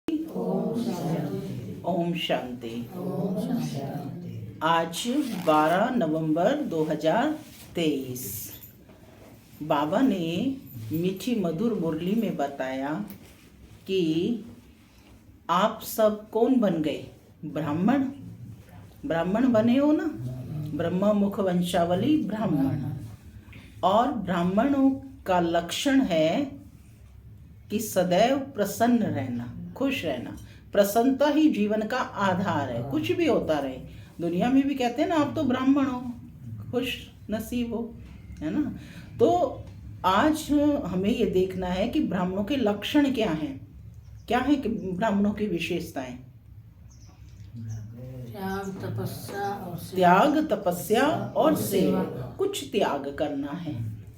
ओम शांति। आज 12 नवंबर 2023 बाबा ने मीठी मधुर मुरली में बताया कि आप सब कौन बन गए? ब्राह्मण। ब्राह्मण बने हो ना, ब्रह्मा मुख वंशावली ब्राह्मण। और ब्राह्मणों का लक्षण है कि सदैव प्रसन्न रहना, खुश रहना। प्रसन्नता ही जीवन का आधार है। कुछ भी होता रहे, दुनिया में भी कहते हैं ना, आप तो ब्राह्मण हो, खुश नसीब हो, है ना। तो आज हमें ये देखना है कि ब्राह्मणों के लक्षण क्या हैं, क्या है कि ब्राह्मणों की विशेषताएं। त्याग, तपस्या और सेवा। कुछ त्याग करना है,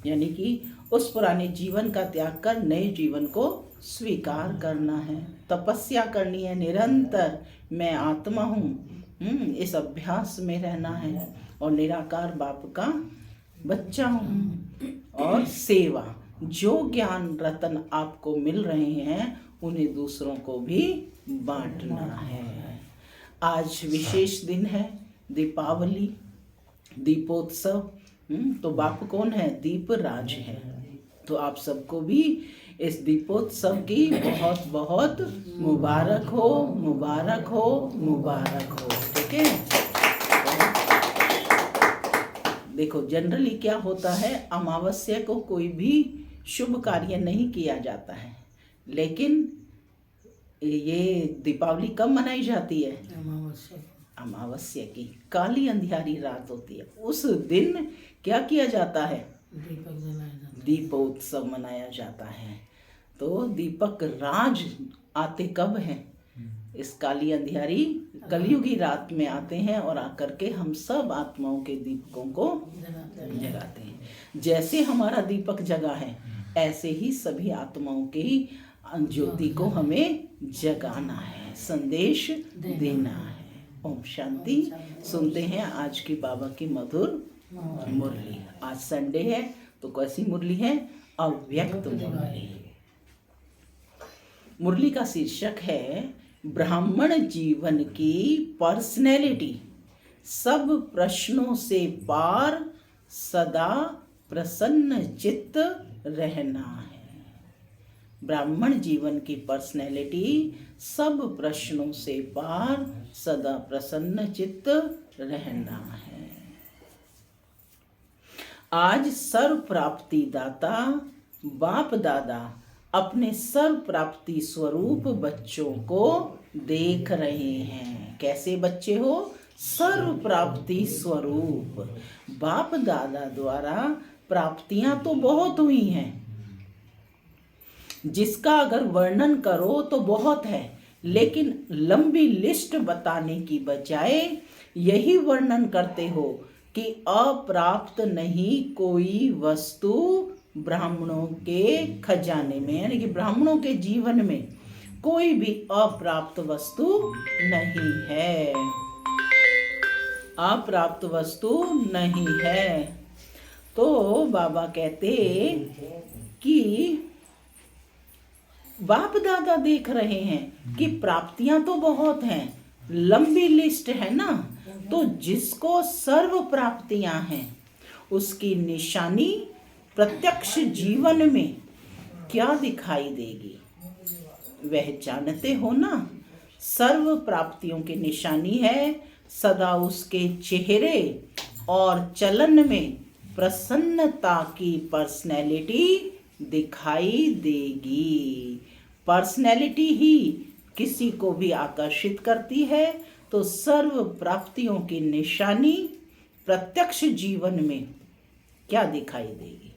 यानी कि उस पुराने जीवन का त्याग कर नए जीवन को स्वीकार करना है। तपस्या करनी है, निरंतर मैं आत्मा हूँ, इस अभ्यास में रहना है और निराकार बाप का बच्चा हूँ। और सेवा, जो ज्ञान रतन आपको मिल रहे हैं उन्हें दूसरों को भी बांटना है। आज विशेष दिन है, दीपावली, दीपोत्सव। तो बाप कौन है? दीप राज है। तो आप सबको भी इस दीपोत्सव की बहुत बहुत मुबारक हो, मुबारक हो, मुबारक हो। ठीक है। देखो, जनरली क्या होता है, अमावस्या को कोई भी शुभ कार्य नहीं किया जाता है, लेकिन ये दीपावली कब मनाई जाती है? अमावस्या की काली अंधियारी रात होती है, उस दिन क्या किया जाता है? दीपोत्सव मनाया जाता है। तो दीपक राज आते कब हैं? इस काली अंधियारी कलयुगी रात में आते हैं और आकर के हम सब आत्माओं के दीपकों को जगाते हैं। जैसे हमारा दीपक जगा है, ऐसे ही सभी आत्माओं की ज्योति को हमें जगाना है, संदेश देना है। ओम शांति। सुनते हैं आज की बाबा की मधुर मुरली। आज संडे है, तो कैसी मुरली है? अव्यक्त मुरली। मुरली का शीर्षक है ब्राह्मण जीवन की पर्सनैलिटी, सब प्रश्नों से पार, सदा प्रसन्न चित्त रहना है। ब्राह्मण जीवन की पर्सनैलिटी, सब प्रश्नों से पार, सदा प्रसन्न चित्त रहना है। आज सर्व प्राप्ति दाता बाप दादा अपने सर्व प्राप्ति स्वरूप बच्चों को देख रहे हैं। कैसे बच्चे हो? सर्व प्राप्ति स्वरूप। बाप दादा द्वारा प्राप्तियां तो बहुत हुई हैं, जिसका अगर वर्णन करो तो बहुत है, लेकिन लंबी लिस्ट बताने की बजाय यही वर्णन करते हो कि अप्राप्त नहीं कोई वस्तु ब्राह्मणों के खजाने में, यानी कि ब्राह्मणों के जीवन में कोई भी अप्राप्त वस्तु नहीं है। अप्राप्त वस्तु नहीं है। तो बाबा कहते कि बाप दादा देख रहे हैं कि प्राप्तियां तो बहुत हैं, लंबी लिस्ट है ना। तो जिसको सर्व प्राप्तियां हैं, उसकी निशानी प्रत्यक्ष जीवन में क्या दिखाई देगी, वह जानते हो ना। सर्व प्राप्तियों की निशानी है सदा उसके चेहरे और चलन में प्रसन्नता की पर्सनैलिटी दिखाई देगी। पर्सनैलिटी ही किसी को भी आकर्षित करती है। तो सर्व प्राप्तियों की निशानी प्रत्यक्ष जीवन में क्या दिखाई देगी?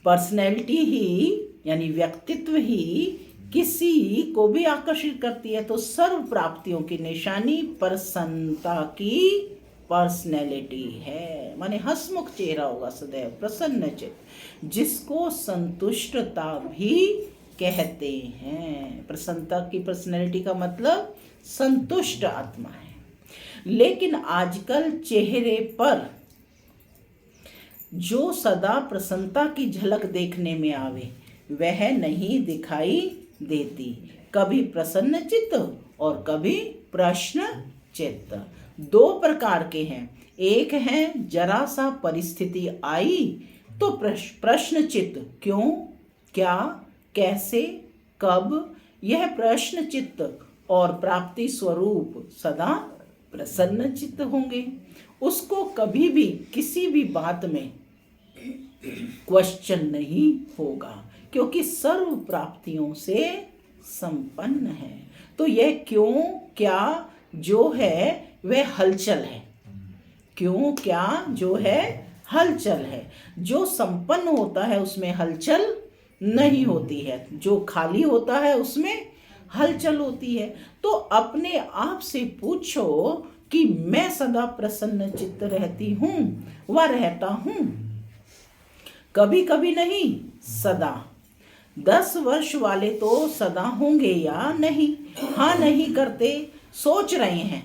पर्सनैलिटी ही, यानी व्यक्तित्व ही किसी को भी आकर्षित करती है। तो सर्व प्राप्तियों की निशानी प्रसन्नता की पर्सनैलिटी है, माने हंसमुख चेहरा होगा, सदैव प्रसन्न चित्त, जिसको संतुष्टता भी कहते हैं। प्रसन्नता की पर्सनैलिटी का मतलब संतुष्ट आत्मा है। लेकिन आजकल चेहरे पर जो सदा प्रसन्नता की झलक देखने में आवे, वह नहीं दिखाई देती। कभी प्रसन्न चित्त और कभी प्रश्न चित्त। दो प्रकार के हैं। एक है जरा सा परिस्थिति आई तो प्रश्न चित्त, क्यों, क्या, कैसे, कब, यह प्रश्न चित्त और प्राप्ति स्वरूप सदा प्रसन्न चित्त होंगे। उसको कभी भी किसी भी बात में क्वेश्चन नहीं होगा, क्योंकि सर्व प्राप्तियों से संपन्न है। तो यह क्यों क्या जो है वह हलचल है। क्यों क्या जो है हलचल है। जो संपन्न होता है उसमें हलचल नहीं होती है, जो खाली होता है उसमें हलचल होती है। तो अपने आप से पूछो कि मैं सदा प्रसन्न चित्त रहती हूँ व रहता हूँ। कभी कभी नहीं, सदा। 10 वर्ष वाले तो सदा होंगे या नहीं? हाँ नहीं करते, सोच रहे हैं,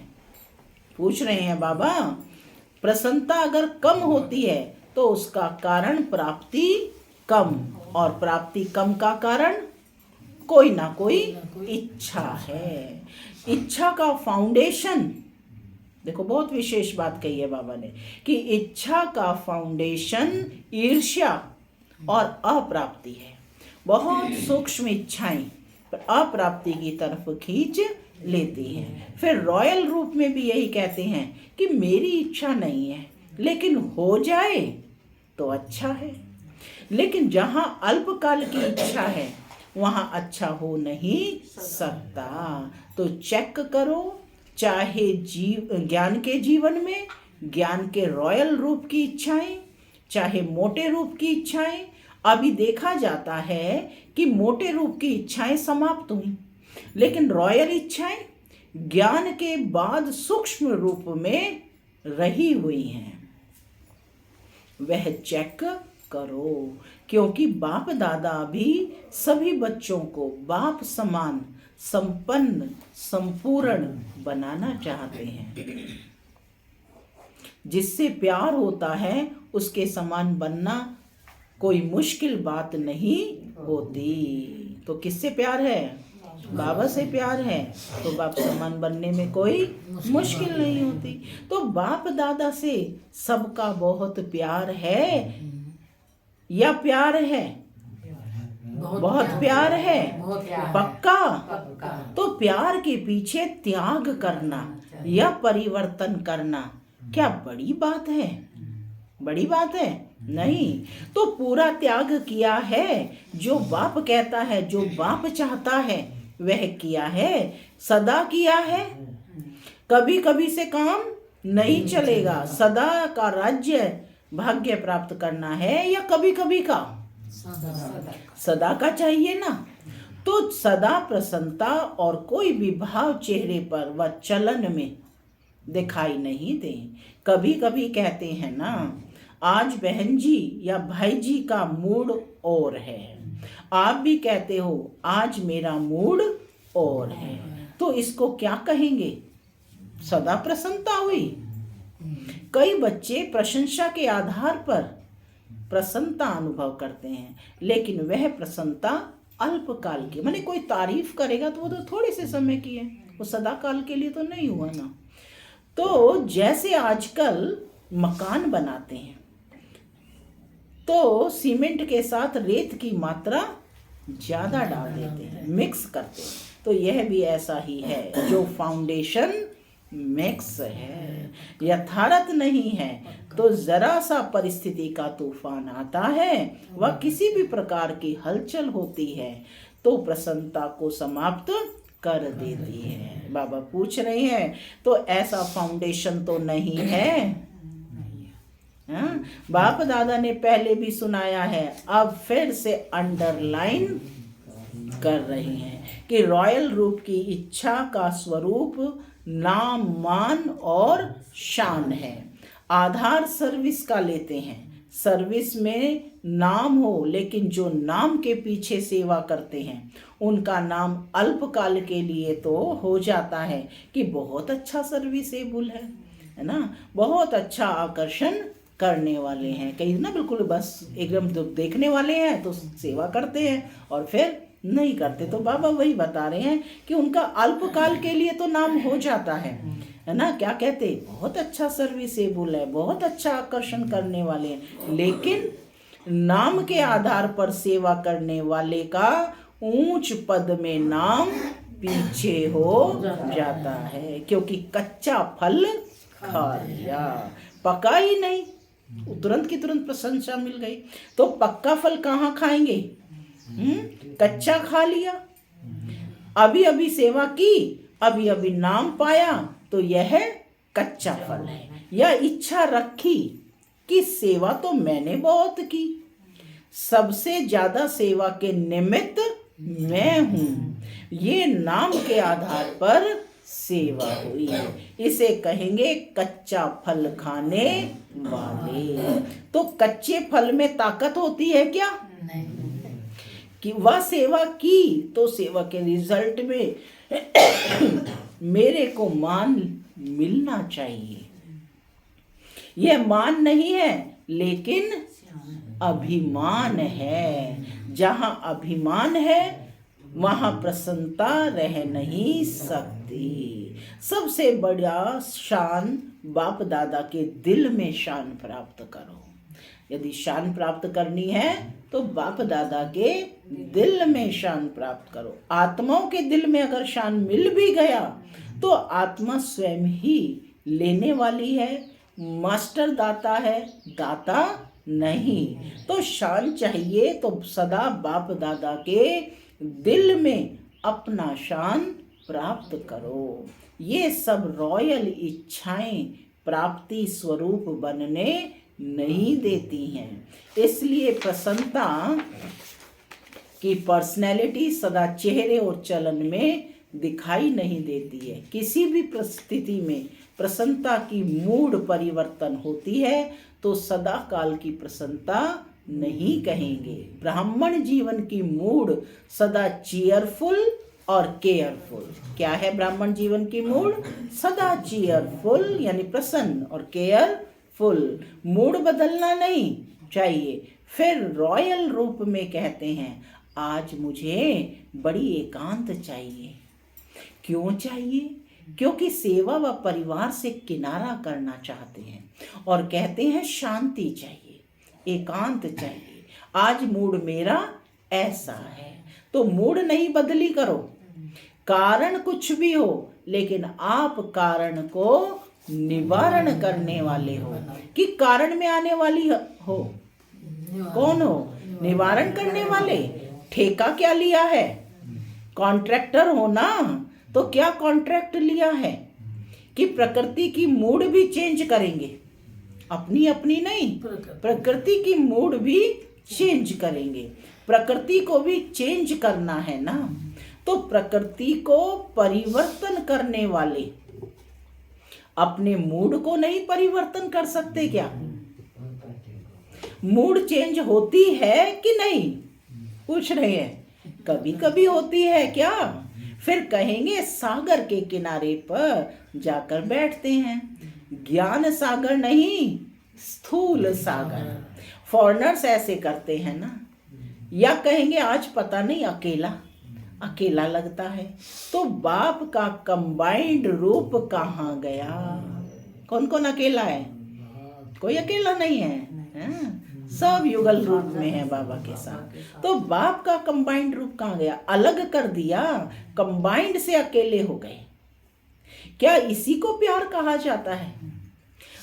पूछ रहे हैं बाबा प्रसन्नता अगर कम होती है तो उसका कारण प्राप्ति कम, और प्राप्ति कम का कारण कोई ना कोई इच्छा है। इच्छा का फाउंडेशन, देखो बहुत विशेष बात कही है बाबा ने कि इच्छा का फाउंडेशन ईर्ष्या और अप्राप्ति है। बहुत सूक्ष्म इच्छाएं अप्राप्ति की तरफ खींच लेती हैं। फिर रॉयल रूप में भी यही कहते हैं कि मेरी इच्छा नहीं है, लेकिन हो जाए तो अच्छा है। लेकिन जहां अल्पकाल की इच्छा है वहां अच्छा हो नहीं सकता। तो चेक करो, चाहे ज्ञान के जीवन में ज्ञान के रॉयल रूप की इच्छाएं, चाहे मोटे रूप की इच्छाएं, अभी देखा जाता है कि मोटे रूप की इच्छाएं समाप्त हुई, लेकिन रॉयल इच्छाएं ज्ञान के बाद सूक्ष्म रूप में रही हुई हैं। वह चेक करो, क्योंकि बाप दादा भी सभी बच्चों को बाप समान संपन्न संपूर्ण बनाना चाहते हैं। जिससे प्यार होता है उसके समान बनना कोई मुश्किल बात नहीं होती। तो किससे प्यार है? बाबा से प्यार है, तो बाप समान बनने में कोई मुश्किल नहीं होती। तो बाप दादा से सबका बहुत प्यार है या प्यार है? बहुत प्यार है, पक्का। तो प्यार के पीछे त्याग करना या परिवर्तन करना क्या बड़ी बात है? बड़ी बात है? नहीं। तो पूरा त्याग किया है, जो बाप कहता है, जो बाप चाहता है वह किया है, सदा किया है। कभी कभी से काम नहीं चलेगा। सदा का राज्य भाग्य प्राप्त करना है या कभी कभी का? सदा का चाहिए ना। तो सदा प्रसन्नता और कोई भी भाव चेहरे पर व चलन में दिखाई नहीं दे। कभी कभी कहते हैं ना, आज बहन जी या भाई जी का मूड और है। आप भी कहते हो आज मेरा मूड और है, तो इसको क्या कहेंगे? सदा प्रसन्नता हुई। कई बच्चे प्रशंसा के आधार पर प्रसन्नता अनुभव करते हैं, लेकिन वह प्रसन्नता अल्पकाल की, माने कोई तारीफ करेगा तो वो तो थोड़े से समय की है, वो सदा काल के लिए तो नहीं हुआ ना। तो जैसे आजकल मकान बनाते हैं तो सीमेंट के साथ रेत की मात्रा ज्यादा डाल देते हैं, मिक्स करते हैं। तो यह भी ऐसा ही है, जो फाउंडेशन मिक्स है, यथार्थ नहीं है, तो जरा सा परिस्थिति का तूफान आता है व किसी भी प्रकार की हलचल होती है तो प्रसन्नता को समाप्त कर देती है। बाबा पूछ रहे हैं, तो ऐसा फाउंडेशन तो नहीं है। हाँ? बाप दादा ने पहले भी सुनाया है, अब फिर से अंडरलाइन कर रहे हैं कि रॉयल रूप की इच्छा का स्वरूप नाम, मान और शान है। आधार सर्विस का लेते हैं, सर्विस में नाम हो, लेकिन जो नाम के पीछे सेवा करते हैं उनका नाम अल्पकाल के लिए तो हो जाता है कि बहुत अच्छा सर्विसेबल है ना, बहुत अच्छा आकर्षण करने वाले हैं। कई ना बिल्कुल बस एकदम देखने वाले हैं तो सेवा करते हैं और फिर नहीं करते। तो बाबा वही बता रहे हैं कि उनका अल्पकाल के लिए तो नाम हो जाता है ना। क्या कहते, बहुत अच्छा सर्विसेबल है, बहुत अच्छा आकर्षण करने वाले हैं, लेकिन नाम के आधार पर सेवा करने वाले का ऊंच पद में नाम पीछे हो जाता है, क्योंकि कच्चा फल खा लिया, पका ही नहीं, तुरंत की तुरंत प्रशंसा मिल गई। तो पक्का फल कहाँ खाएंगे? कच्चा खा लिया, अभी अभी सेवा की, अभी अभी नाम पाया, तो यह कच्चा फल है। या इच्छा रखी कि सेवा तो मैंने बहुत की, सबसे ज्यादा सेवा के निमित्त मैं हूं, ये नाम के आधार पर सेवा हुई, इसे कहेंगे कच्चा फल खाने वाले। तो कच्चे फल में ताकत होती है क्या? कि वह सेवा की तो सेवा के रिजल्ट में मेरे को मान मिलना चाहिए। यह मान नहीं है, लेकिन अभिमान है। जहां अभिमान है वहां प्रसन्नता रह नहीं सकती। सबसे बड़ा शान बाप दादा के दिल में शान प्राप्त करो। यदि शान प्राप्त करनी है तो बाप दादा के दिल में शान प्राप्त करो। आत्माओं के दिल में अगर शान मिल भी गया तो आत्मा स्वयं ही लेने वाली है, मास्टर दाता है, दाता नहीं। तो शान चाहिए तो सदा बाप दादा के दिल में अपना शान प्राप्त करो। ये सब रॉयल इच्छाएं प्राप्ति स्वरूप बनने नहीं देती हैं। इसलिए प्रसन्नता की पर्सनैलिटी सदा चेहरे और चलन में दिखाई नहीं देती है। किसी भी परिस्थिति में प्रसन्नता की मूड परिवर्तन होती है तो सदा काल की प्रसन्नता नहीं कहेंगे। ब्राह्मण जीवन की मूड सदा चीयरफुल और केयरफुल। क्या है ब्राह्मण जीवन की मूड? सदा चीयरफुल यानी प्रसन्न, और केयरफुल, मूड बदलना नहीं चाहिए। फिर रॉयल रूप में कहते हैं आज मुझे बड़ी एकांत चाहिए। क्यों चाहिए? क्योंकि सेवा व परिवार से किनारा करना चाहते हैं और कहते हैं शांति चाहिए, एकांत चाहिए। आज मूड मेरा ऐसा है, तो मूड नहीं बदली करो। कारण कुछ भी हो, लेकिन आप कारण को निवारण करने वाले हो। कि कारण में आने वाली हो, कौन हो? निवारण करने वाले। ठेका क्या लिया है? कॉन्ट्रैक्टर हो ना, तो क्या कॉन्ट्रैक्ट लिया है कि प्रकृति की मूड भी चेंज करेंगे। अपनी अपनी नहीं, प्रकृति की मूड भी चेंज करेंगे। प्रकृति को भी चेंज करना है ना। तो प्रकृति को परिवर्तन करने वाले अपने मूड को नहीं परिवर्तन कर सकते क्या? मूड चेंज होती है कि नहीं? पूछ रहे हैं। कभी कभी होती है क्या? फिर कहेंगे सागर के किनारे पर जाकर बैठते हैं। ज्ञान सागर नहीं, स्थूल सागर। फॉरेनर्स ऐसे करते हैं ना। या कहेंगे आज पता नहीं अकेला अकेला लगता है। तो बाप का कंबाइंड रूप कहाँ गया? कौन कौन अकेला है? कोई अकेला नहीं है, सब युगल रूप में है बाबा के साथ। तो बाप का कंबाइंड रूप कहाँ गया? अलग कर दिया, कंबाइंड से अकेले हो गए। क्या इसी को प्यार कहा जाता है?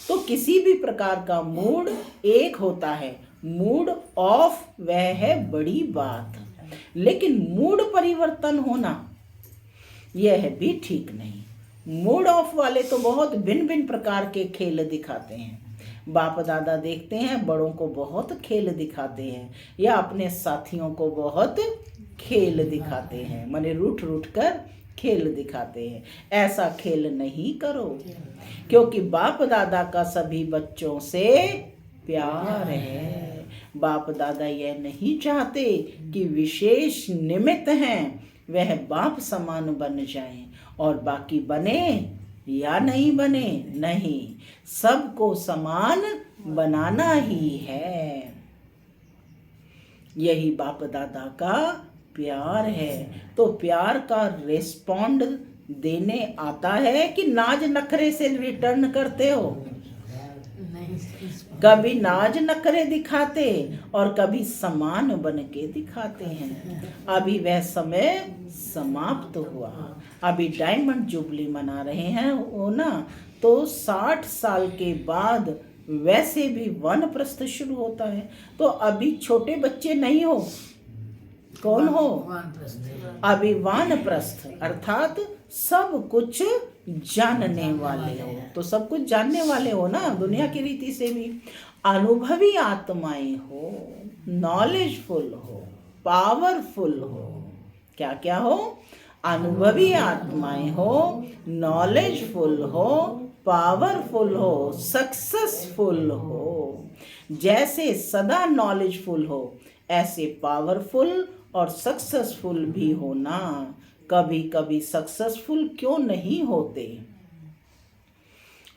तो किसी भी प्रकार का मूड एक होता है, मूड ऑफ वह है बड़ी बात, लेकिन मूड परिवर्तन होना यह भी ठीक नहीं। मूड ऑफ वाले तो बहुत भिन्न भिन्न प्रकार के खेल दिखाते हैं। बाप दादा देखते हैं बड़ों को बहुत खेल दिखाते हैं, या अपने साथियों को बहुत खेल दिखाते हैं, माने रूठ रूठ कर खेल दिखाते हैं। ऐसा खेल नहीं करो, क्योंकि बाप दादा का सभी बच्चों से प्यार है। बाप दादा यह नहीं चाहते कि विशेष निमित्त हैं वह बाप समान बन जाएं और बाकी बने या नहीं बने, नहीं, सबको समान बनाना ही है। यही बाप दादा का प्यार है तो प्यार का रिस्पॉन्ड देने आता है कि नाज नखरे से रिटर्न करते हो? कभी नाज नखरे दिखाते और कभी समान बन के दिखाते हैं। अभी वह समय समाप्त हुआ। अभी डायमंड जुबली मना रहे हैं वो ना, तो 60 साल के बाद वैसे भी वानप्रस्थ शुरू होता है। तो अभी छोटे बच्चे नहीं हो, कौन हो? अभी वानप्रस्थ अर्थात सब कुछ जानने वाले हो। तो सब कुछ जानने वाले हो ना, दुनिया की रीति से भी। अनुभवी आत्माएं हो, नॉलेजफुल हो, पावरफुल हो। क्या क्या हो? अनुभवी आत्माएं हो, नॉलेजफुल हो, पावरफुल हो, सक्सेसफुल हो। जैसे सदा नॉलेजफुल हो ऐसे पावरफुल और सक्सेसफुल भी होना। कभी कभी सक्सेसफुल क्यों नहीं होते,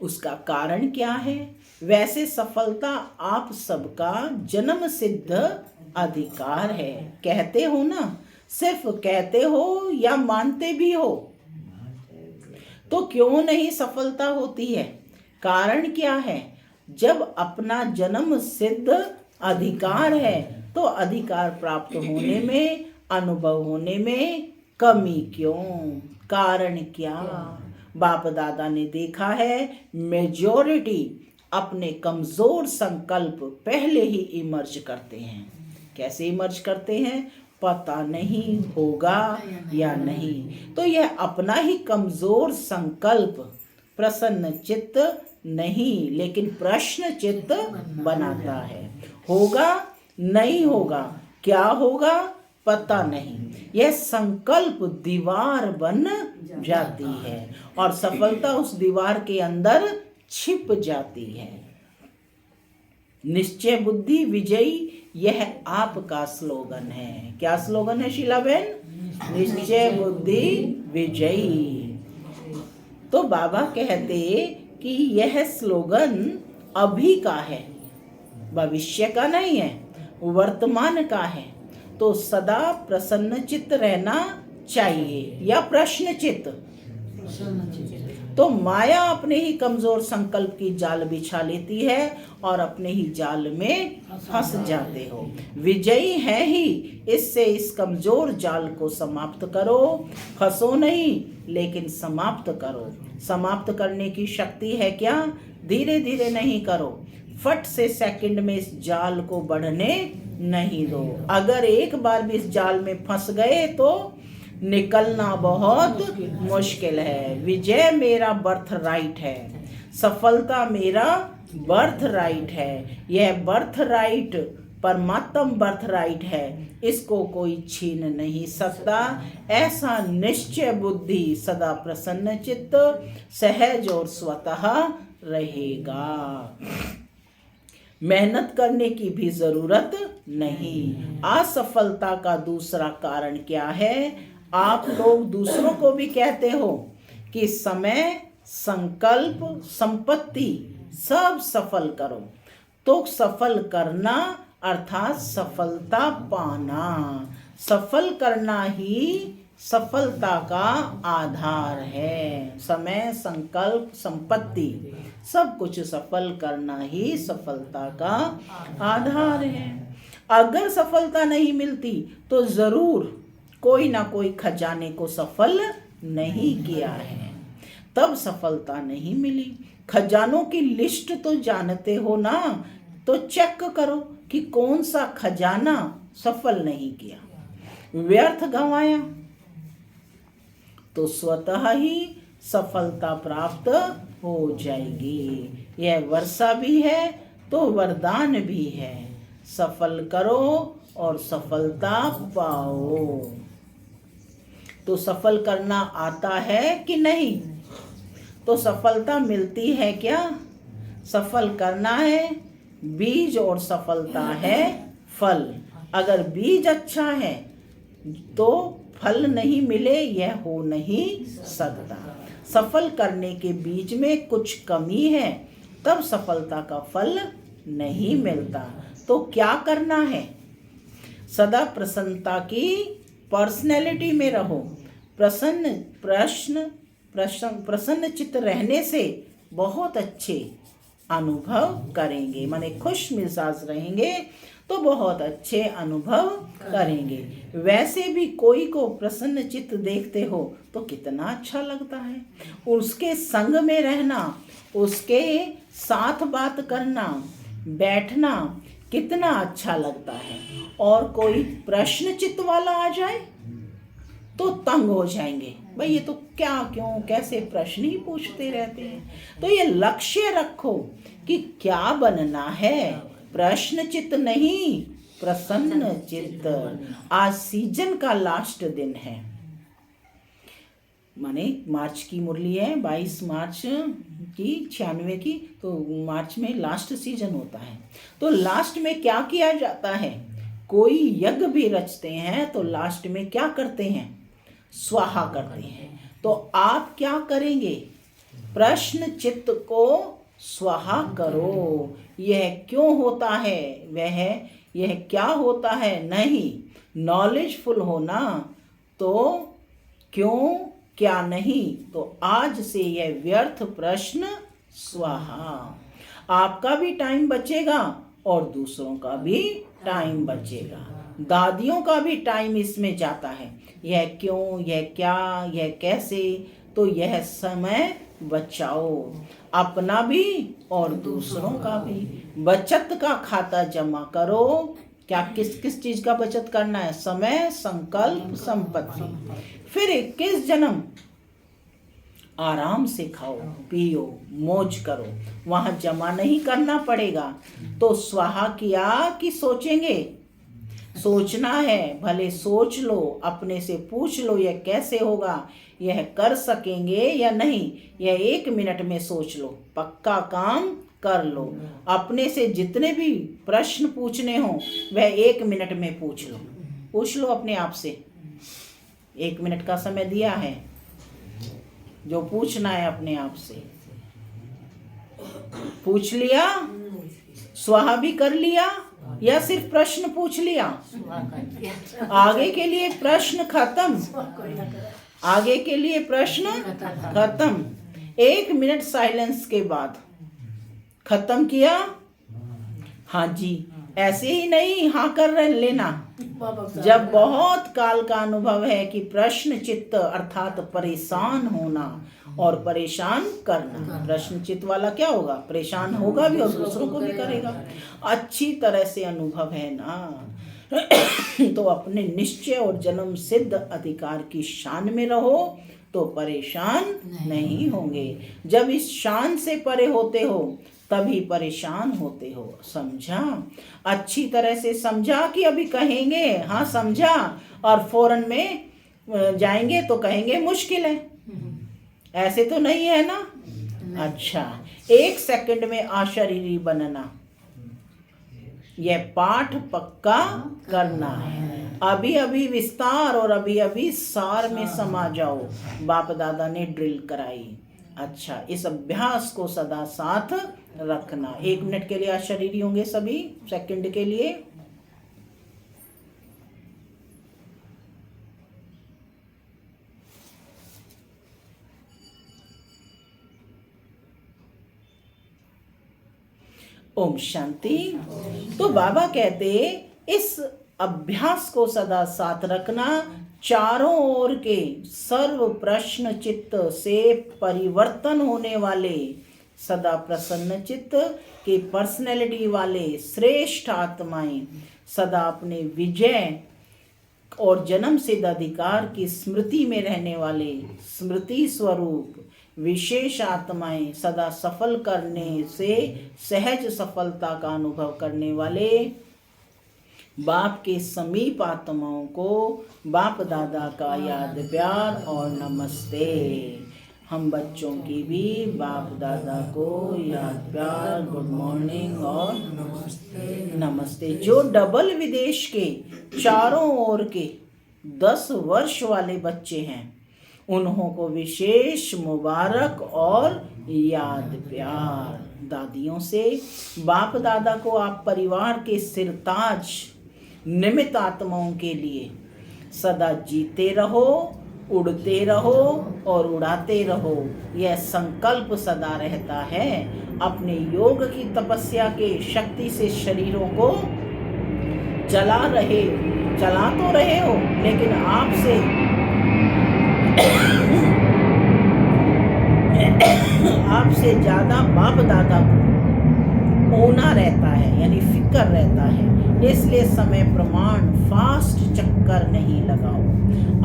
उसका कारण क्या है? वैसे सफलता आप सबका जन्म सिद्ध अधिकार है। कहते हो ना, सिर्फ कहते हो या मानते भी हो? तो क्यों नहीं सफलता होती है? कारण क्या है? जब अपना जन्म सिद्ध अधिकार है तो अधिकार प्राप्त होने में, अनुभव होने में कमी क्यों? कारण क्या? बाप दादा ने देखा है मेजॉरिटी अपने कमजोर संकल्प पहले ही इमर्ज करते हैं। कैसे इमर्ज करते हैं? पता नहीं होगा या नहीं। तो यह अपना ही कमजोर संकल्प प्रसन्न चित्त नहीं लेकिन प्रश्न चित्त बनाता है। होगा नहीं होगा, क्या होगा पता नहीं। यह संकल्प दीवार बन जाती है और सफलता उस दीवार के अंदर छिप जाती है। निश्चय बुद्धि विजयी, यह आपका स्लोगन है। क्या स्लोगन है शीला बहन? निश्चय बुद्धि विजयी। तो बाबा कहते कि यह स्लोगन अभी का है, भविष्य का नहीं है, वर्तमान का है। तो सदा प्रसन्न चित्त रहना चाहिए या प्रश्न चित्त? तो माया अपने ही कमजोर संकल्प की जाल बिछा लेती है और अपने ही जाल में फंस जाते हो। विजयी है ही, इससे इस कमजोर जाल को समाप्त करो। फंसो नहीं लेकिन समाप्त करो। समाप्त करने की शक्ति है क्या? धीरे धीरे नहीं करो, फट से सेकंड में इस जाल को बढ़ने नहीं दो। अगर एक बार भी इस जाल में फंस गए तो निकलना बहुत मुश्किल है। विजय मेरा बर्थ राइट है, सफलता मेरा बर्थ राइट है। यह बर्थ राइट परमात्म बर्थ राइट है, इसको कोई छीन नहीं सकता। ऐसा निश्चय बुद्धि सदा प्रसन्न चित्त सहज और स्वतः रहेगा। मेहनत करने की भी जरूरत नहीं। असफलता का दूसरा कारण क्या है? आप लोग दूसरों को भी कहते हो कि समय, संकल्प, संपत्ति सब सफल करो। तो सफल करना अर्थात सफलता पाना, सफल करना ही सफलता का आधार है। समय, संकल्प, संपत्ति सब कुछ सफल करना ही सफलता का आधार है। अगर सफलता नहीं मिलती तो जरूर कोई ना कोई खजाने को सफल नहीं किया है, तब सफलता नहीं मिली। खजानों की लिस्ट तो जानते हो ना, तो चेक करो कि कौन सा खजाना सफल नहीं किया, व्यर्थ गंवाया, तो स्वतः ही सफलता प्राप्त हो जाएगी। यह वर्षा भी है तो वरदान भी है। सफल करो और सफलता पाओ। तो सफल करना आता है कि नहीं? तो सफलता मिलती है क्या? सफल करना है बीज और सफलता है फल। अगर बीज अच्छा है तो फल नहीं मिले यह हो नहीं सकता। सफल करने के बीज में कुछ कमी है तब सफलता का फल नहीं मिलता। तो क्या करना है? सदा प्रसन्नता की पर्सनैलिटी में रहो। प्रसन्न चित्त रहने से बहुत अच्छे अनुभव करेंगे, माने खुश मिजाज रहेंगे तो बहुत अच्छे अनुभव करेंगे। वैसे भी कोई को प्रसन्न चित्त देखते हो तो कितना अच्छा लगता है। उसके संग में रहना, उसके साथ बात करना, बैठना कितना अच्छा लगता है। और कोई प्रश्न चित्त वाला आ जाए तो तंग हो जाएंगे, भाई ये तो क्या, क्यों, कैसे प्रश्न ही पूछते रहते हैं। तो ये लक्ष्य रखो कि क्या बनना है, प्रश्न चित्त नहीं प्रसन्न चित्त। आज सीजन का लास्ट दिन है, माने मार्च की मुरली है, 22 मार्च की 96 की, तो मार्च में लास्ट सीजन होता है। तो लास्ट में क्या किया जाता है, कोई यज्ञ भी रचते हैं तो लास्ट में क्या करते हैं, स्वाहा करते हैं। तो आप क्या करेंगे, प्रश्न चित्त को स्वाहा करो। यह क्यों होता है, यह क्या होता है, नहीं, नॉलेजफुल होना तो क्यों, क्या नहीं। तो आज से यह व्यर्थ प्रश्न स्वाहा। आपका भी टाइम बचेगा और दूसरों का भी टाइम बचेगा, दादियों का भी टाइम इसमें जाता है। यह क्यों, यह क्या, यह कैसे, तो यह समय बचाओ, अपना भी और दूसरों का भी। बचत का खाता जमा करो। क्या किस किस चीज का बचत करना है, समय, संकल्प, संपत्ति। फिर 21 जन्म आराम से खाओ पियो मौज करो, वहां जमा नहीं करना पड़ेगा। तो स्वाहा किया कि सोचेंगे, सोचना है, भले सोच लो, अपने से पूछ लो यह कैसे होगा, यह कर सकेंगे या नहीं, यह 1 मिनट में सोच लो, पक्का काम कर लो। अपने से जितने भी प्रश्न पूछने हो वह 1 मिनट में पूछ लो अपने आप से। 1 मिनट का समय दिया है, जो पूछना है अपने आप से पूछ लिया, स्वाहा भी कर लिया या सिर्फ प्रश्न पूछ लिया। आगे के लिए प्रश्न खत्म, आगे के लिए प्रश्न खत्म। 1 मिनट साइलेंस के बाद खत्म किया, हाँ जी, ऐसे ही नहीं हाँ कर लेना। जब बहुत काल का अनुभव है कि प्रश्न चित्त अर्थात परेशान होना और परेशान करना, प्रश्न चित्त वाला क्या होगा, परेशान होगा भी और दूसरों को भी करेगा। अच्छी तरह से अनुभव है ना तो अपने निश्चय और जन्म सिद्ध अधिकार की शान में रहो तो परेशान नहीं होंगे। जब इस शान से परे होते हो तभी परेशान होते हो, समझा। अच्छी तरह से समझा कि अभी कहेंगे हाँ समझा और फौरन में जाएंगे तो कहेंगे मुश्किल है, ऐसे तो नहीं है ना। अच्छा, 1 सेकंड में अशरीरी बनना, यह पाठ पक्का करना है। अभी अभी विस्तार और अभी अभी सार में समा जाओ, बाप दादा ने ड्रिल कराई। अच्छा, इस अभ्यास को सदा साथ रखना। 1 मिनट के लिए अशरीरी होंगे सभी, सेकंड के लिए। ओम शांति। तो बाबा कहते इस अभ्यास को सदा साथ रखना, चारों ओर के सर्व प्रश्न चित्त से परिवर्तन होने वाले, सदा प्रसन्न चित्त के पर्सनैलिटी वाले श्रेष्ठ आत्माएं, सदा अपने विजय और जन्म सिद्ध अधिकार की स्मृति में रहने वाले स्मृति स्वरूप विशेष आत्माएं, सदा सफल करने से सहज सफलता का अनुभव करने वाले बाप के समीप आत्माओं को बाप दादा का याद प्यार और नमस्ते। हम बच्चों की भी बाप दादा को याद प्यार, गुड मॉर्निंग और नमस्ते। जो डबल विदेश के चारों ओर के 10 वर्ष वाले बच्चे हैं उन्हों को विशेष मुबारक और याद प्यार। दादियों से बाप दादा को आप परिवार के सिरताज निमित्त आत्माओं के लिए सदा जीते रहो, उड़ते रहो और उड़ाते रहो। यह संकल्प सदा रहता है। अपने योग की तपस्या के शक्ति से शरीरों को चला तो रहे हो, लेकिन आपसे ज्यादा बाप दादा को होना रहता है, यानी फिक्र रहता है। इसलिए समय प्रमाण फास्ट चक्कर नहीं लगाओ,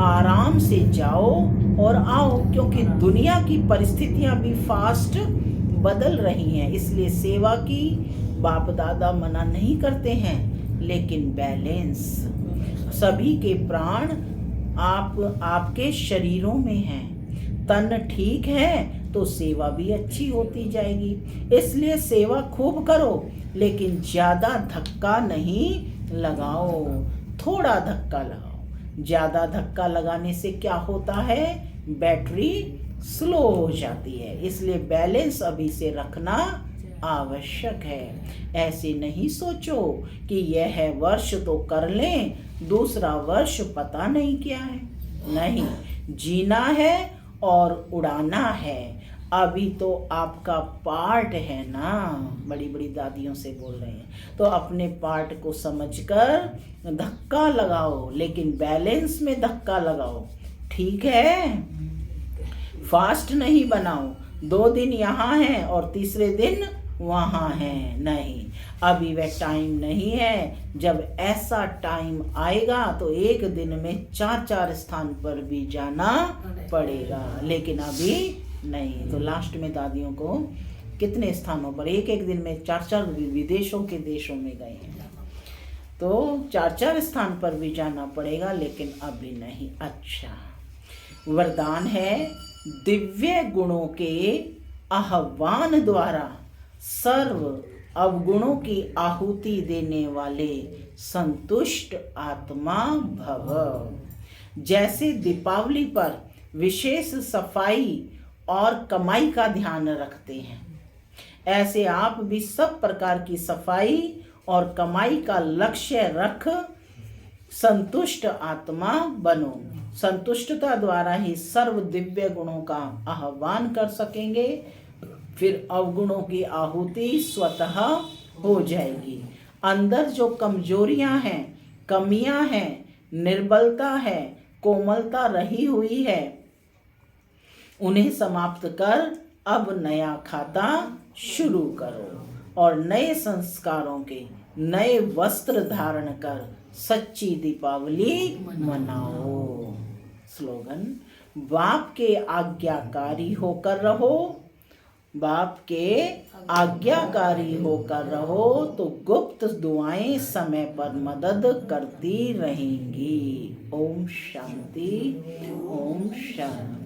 आराम से जाओ और आओ, क्योंकि दुनिया की परिस्थितियां भी फास्ट बदल रही हैं। इसलिए सेवा की बाप दादा मना नहीं करते हैं, लेकिन बैलेंस, सभी के प्राण आपके शरीरों में हैं। तन ठीक है तो सेवा भी अच्छी होती जाएगी। इसलिए सेवा खूब करो, लेकिन ज्यादा धक्का नहीं लगाओ, थोड़ा धक्का लगाओ। ज्यादा धक्का लगाने से क्या होता है, बैटरी स्लो हो जाती है। इसलिए बैलेंस अभी से रखना आवश्यक है। ऐसे नहीं सोचो कि यह है वर्ष तो कर लें, दूसरा वर्ष पता नहीं क्या है। नहीं, जीना है और उड़ाना है। अभी तो आपका पार्ट है ना, बड़ी बड़ी दादियों से बोल रहे हैं, तो अपने पार्ट को समझकर धक्का लगाओ, लेकिन बैलेंस में धक्का लगाओ, ठीक है। फास्ट नहीं बनाओ, 2 दिन यहाँ है और तीसरे दिन वहाँ है, नहीं। अभी वह टाइम नहीं है। जब ऐसा टाइम आएगा तो एक दिन में 4-4 स्थान पर भी जाना पड़ेगा, लेकिन अभी नहीं। तो लास्ट में दादियों को कितने स्थानों पर एक दिन में 4-4 विदेशों के देशों में गए हैं, तो 4-4 स्थान पर भी जाना पड़ेगा, लेकिन अभी नहीं। अच्छा, वरदान है, दिव्य गुणों के आह्वान द्वारा सर्व अवगुणों की आहुति देने वाले संतुष्ट आत्मा भव। जैसे दीपावली पर विशेष सफाई और कमाई का ध्यान रखते हैं, ऐसे आप भी सब प्रकार की सफाई और कमाई का लक्ष्य रख संतुष्ट आत्मा बनो। संतुष्टता द्वारा ही सर्व दिव्य गुणों का आह्वान कर सकेंगे, फिर अवगुणों की आहुति स्वतः हो जाएगी। अंदर जो कमजोरियां हैं, कमियां हैं, निर्बलता है, कोमलता रही हुई है, उन्हें समाप्त कर अब नया खाता शुरू करो और नए संस्कारों के नए वस्त्र धारण कर सच्ची दीपावली मनाओ। स्लोगन, बाप के आज्ञाकारी होकर रहो, बाप के आज्ञाकारी होकर रहो तो गुप्त दुआएं समय पर मदद करती रहेंगी। ओम शांति, ओम शांति।